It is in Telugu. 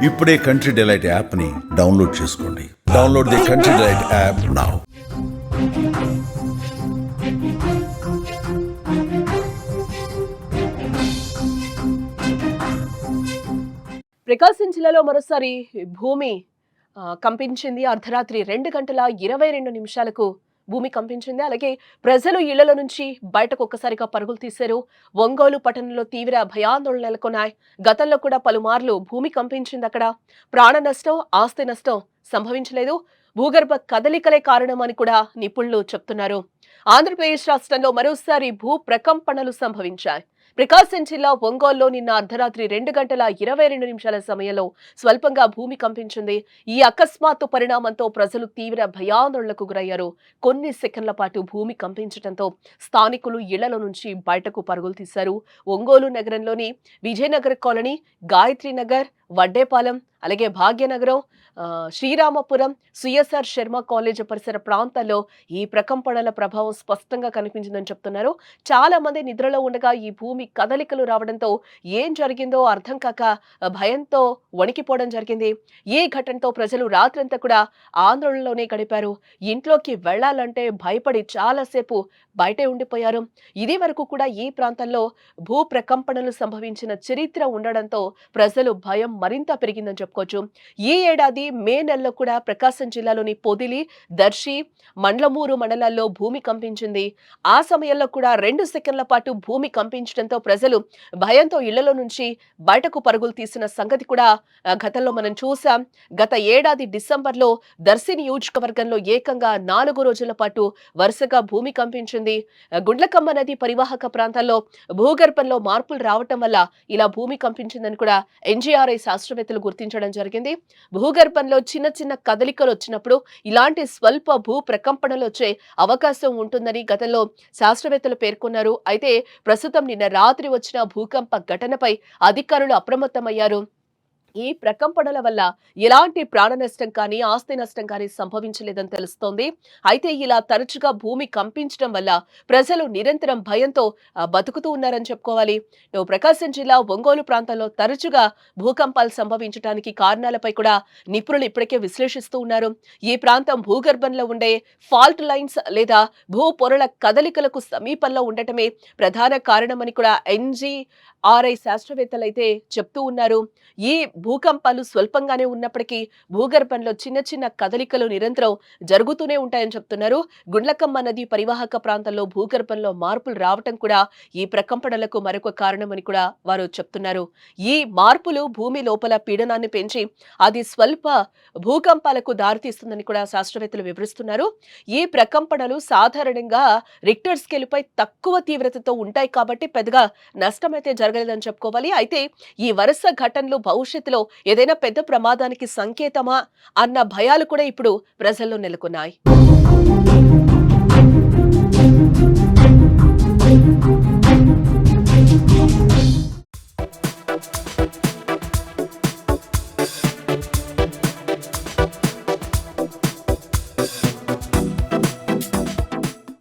ఇప్పుడే కంట్రీ డిలైట్ యాప్ని డౌన్లోడ్ చేసుకోండి. Download the Country Delight app now. Prakasam జిల్లాలో మరోసారి భూమి కంపించింది. అర్ధరాత్రి 2:22 భూమి కంపించింది. అలాగే ప్రజలు ఇళ్లలో నుంచి బయటకు ఒక్కసారిగా పరుగులు తీశారు. ఒంగోలు పట్టణంలో తీవ్ర భయాందోళనలు నెలకొన్నాయి. గతంలో కూడా పలుమార్లు భూమి కంపించింది. అక్కడ ప్రాణ నష్టం, ఆస్తి నష్టం సంభవించలేదు. భూగర్భ కదలికలే కారణమని కూడా నిపుణులు చెప్తున్నారు. ఆంధ్రప్రదేశ్ రాష్ట్రంలో మరోసారి భూ ప్రకంపనలు సంభవించాయి. ప్రకాశం జిల్లా ఒంగోలులో నిన్న అర్ధరాత్రి 2:22 సమయంలో స్వల్పంగా భూమి కంపించింది. ఈ అకస్మాత్తు పరిణామంతో ప్రజలు తీవ్ర భయాందోళనకు గురయ్యారు. కొన్ని సెకండ్ల పాటు భూమి కంపించడంతో స్థానికులు ఇళ్లలో నుంచి బయటకు పరుగులు తీశారు. ఒంగోలు నగరంలోని విజయనగర్ కాలనీ, గాయత్రి నగర్, వడ్డేపాలెం, అలాగే భాగ్యనగరం, శ్రీరామపురం, సిఎస్ఆర్ శర్మ కాలేజ్ పరిసర ప్రాంతాల్లో ఈ ప్రకంపనల ప్రభావం స్పష్టంగా కనిపించిందని చెప్తున్నారు. చాలా మంది నిద్రలో ఉండగా ఈ భూమి కదలికలు రావడంతో ఏం జరిగిందో అర్థం కాక భయంతో వణికిపోవడం జరిగింది. ఈ ఘటనతో ప్రజలు రాత్రంతా కూడా ఆందోళనలోనే గడిపారు. ఇంట్లోకి వెళ్లాలంటే భయపడి చాలాసేపు బయటే ఉండిపోయారు. ఇది వరకు కూడా ఈ ప్రాంతంలో భూ ప్రకంపనలు సంభవించిన చరిత్ర ఉండడంతో ప్రజలు భయం మరింత పెరిగిందని చెప్పుకోవచ్చు. ఈ ఏడాది మే నెలలో కూడా ప్రకాశం జిల్లాలోని పొదిలి, దర్శి, మండ్లమూరు మండలాల్లో భూమి కంపించింది. ఆ సమయంలో కూడా 2 సెకండ్ల పాటు భూమి కంపించడంతో ప్రజలు భయంతో ఇళ్లలో నుంచి బయటకు పరుగులు తీసిన సంగతి కూడా గతంలో మనం చూసాం. గత ఏడాది డిసెంబర్లో దర్శి నియోజకవర్గంలో ఏకంగా 4 రోజుల పాటు వరుసగా భూమి కంపించింది. గుండ్లకమ్మ నది పరివాహక ప్రాంతాల్లో భూగర్భంలో మార్పులు రావటం వల్ల ఇలా భూమి కంపించిందని కూడా ఎన్జీఆర్ఐ శాస్త్రవేత్తలు గుర్తించడం జరిగింది. భూగర్భంలో చిన్న చిన్న కదలికలు వచ్చినప్పుడు ఇలాంటి స్వల్ప భూ ప్రకంపనలు వచ్చే అవకాశం ఉంటుందని గతంలో శాస్త్రవేత్తలు పేర్కొన్నారు. అయితే ప్రస్తుతం నిన్న రాత్రి వచ్చిన భూకంప ఘటనపై అధికారులు అప్రమత్తమయ్యారు. ఈ ప్రకంపనల వల్ల ఎలాంటి ప్రాణ నష్టం కానీ, ఆస్తి నష్టం కానీ సంభవించలేదని తెలుస్తోంది. అయితే ఇలా తరచుగా భూమి కంపించడం వల్ల ప్రజలు నిరంతరం భయంతో బతుకుతూ ఉన్నారని చెప్పుకోవాలి. ప్రకాశం జిల్లా ఒంగోలు ప్రాంతంలో తరచుగా భూకంపాలు సంభవించడానికి కారణాలపై కూడా నిపుణులు ఇప్పటికే విశ్లేషిస్తూ ఉన్నారు. ఈ ప్రాంతం భూగర్భంలో ఉండే ఫాల్ట్ లైన్స్ లేదా భూ పొరల కదలికలకు సమీపంలో ఉండటమే ప్రధాన కారణమని కూడా ఎన్జీఆర్ఐ శాస్త్రవేత్తలు అయితే చెప్తూ ఉన్నారు. ఈ భూకంపాలు స్వల్పంగానే ఉన్నప్పటికీ భూగర్భంలో చిన్న చిన్న కదలికలు నిరంతరం జరుగుతూనే ఉంటాయని చెప్తున్నారు. గుండ్లకమ్మ నది పరివాహక ప్రాంతంలో భూగర్భంలో మార్పులు రావటం కూడా ఈ ప్రకంపనలకు మరొక కారణమని కూడా వారు చెప్తున్నారు. ఈ మార్పులు భూమి లోపల పీడనాన్ని పెంచి అది స్వల్ప భూకంపాలకు దారితీస్తుందని కూడా శాస్త్రవేత్తలు వివరిస్తున్నారు. ఈ ప్రకంపనలు సాధారణంగా రిక్టర్ స్కేలుపై తక్కువ తీవ్రతతో ఉంటాయి కాబట్టి పెద్దగా నష్టమైతే జరగలేదని చెప్పుకోవాలి. అయితే ఈ వరుస ఘటనలు భవిష్యత్తులో ఏదైనా పెద్ద ప్రమాదానికి సంకేతమా అన్న భయాలు కూడా ఇప్పుడు ప్రజల్లో నెలకొన్నాయి.